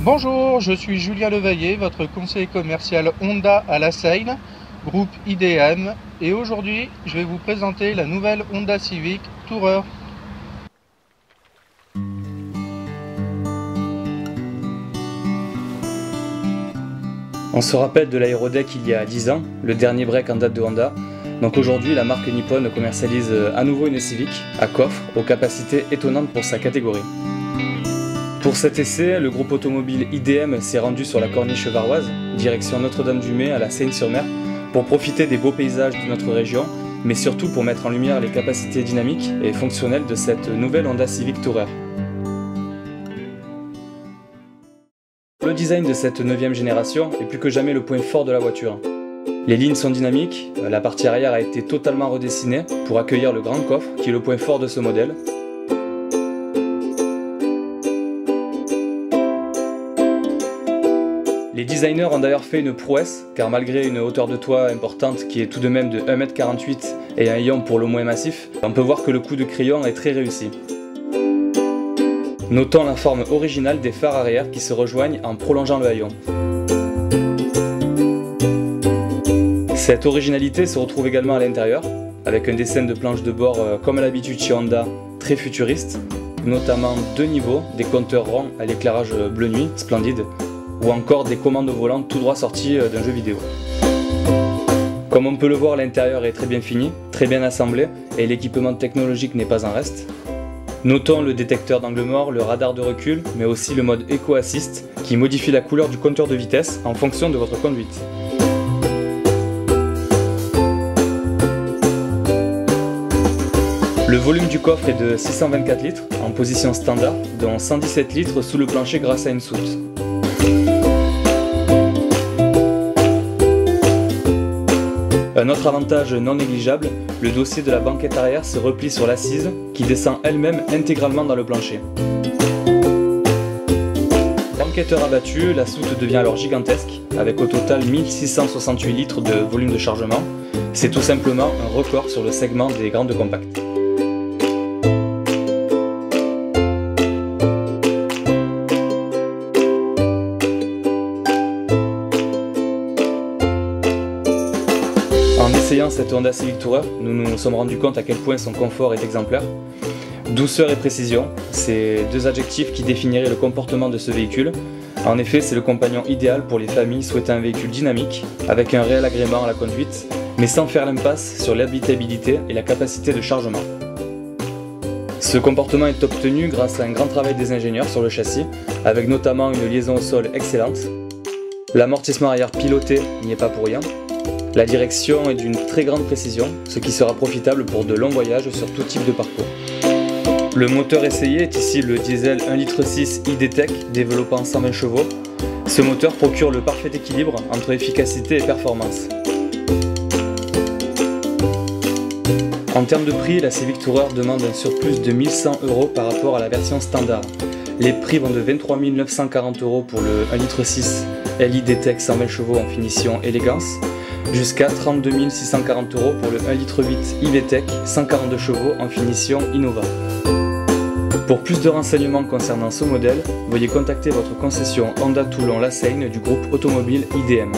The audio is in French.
Bonjour, je suis Julien Levaillé, votre conseiller commercial Honda à La Seine, groupe IDM, et aujourd'hui je vais vous présenter la nouvelle Honda Civic Tourer. On se rappelle de l'aérodeck il y a 10 ans, le dernier break en date de Honda. Donc aujourd'hui, la marque Nippon commercialise à nouveau une Civic à coffre aux capacités étonnantes pour sa catégorie. Pour cet essai, le groupe automobile IDM s'est rendu sur la corniche varoise, direction Notre-Dame-du-Mez à la Seine-sur-Mer, pour profiter des beaux paysages de notre région, mais surtout pour mettre en lumière les capacités dynamiques et fonctionnelles de cette nouvelle Honda Civic Tourer. Le design de cette 9e génération est plus que jamais le point fort de la voiture. Les lignes sont dynamiques, la partie arrière a été totalement redessinée pour accueillir le grand coffre qui est le point fort de ce modèle. Les designers ont d'ailleurs fait une prouesse, car malgré une hauteur de toit importante qui est tout de même de 1,48 m et un haillon pour le moins massif, on peut voir que le coup de crayon est très réussi. Notons la forme originale des phares arrière qui se rejoignent en prolongeant le haillon. Cette originalité se retrouve également à l'intérieur, avec un dessin de planches de bord comme à l'habitude chez Honda, très futuriste, notamment 2 niveaux, des compteurs ronds à l'éclairage bleu nuit, splendide, ou encore des commandes au volant tout droit sorties d'un jeu vidéo. Comme on peut le voir, l'intérieur est très bien fini, très bien assemblé, et l'équipement technologique n'est pas en reste. Notons le détecteur d'angle mort, le radar de recul, mais aussi le mode Eco Assist qui modifie la couleur du compteur de vitesse en fonction de votre conduite. Le volume du coffre est de 624 litres en position standard, dont 117 litres sous le plancher grâce à une soute. Un autre avantage non négligeable, le dossier de la banquette arrière se replie sur l'assise qui descend elle-même intégralement dans le plancher. Banquetteur abattu, la soute devient alors gigantesque, avec au total 1668 litres de volume de chargement. C'est tout simplement un record sur le segment des grandes compactes. En essayant cette Honda Civic Tourer, nous nous sommes rendus compte à quel point son confort est exemplaire. Douceur et précision, c'est 2 adjectifs qui définiraient le comportement de ce véhicule. En effet, c'est le compagnon idéal pour les familles souhaitant un véhicule dynamique, avec un réel agrément à la conduite, mais sans faire l'impasse sur l'habitabilité et la capacité de chargement. Ce comportement est obtenu grâce à un grand travail des ingénieurs sur le châssis, avec notamment une liaison au sol excellente. L'amortissement arrière piloté n'y est pas pour rien. La direction est d'une très grande précision, ce qui sera profitable pour de longs voyages sur tout type de parcours. Le moteur essayé est ici le diesel 1,6 litre ID-Tech développant 120 chevaux. Ce moteur procure le parfait équilibre entre efficacité et performance. En termes de prix, la Civic Tourer demande un surplus de 1 100 € par rapport à la version standard. Les prix vont de 23 940 € pour le 1,6 litre LID-Tech 120 chevaux en finition élégance, jusqu'à 32 640 € pour le 1,8 litre IV-Tech 142 chevaux en finition Innova. Pour plus de renseignements concernant ce modèle, veuillez contacter votre concession Honda Toulon La Seine du groupe automobile IDM.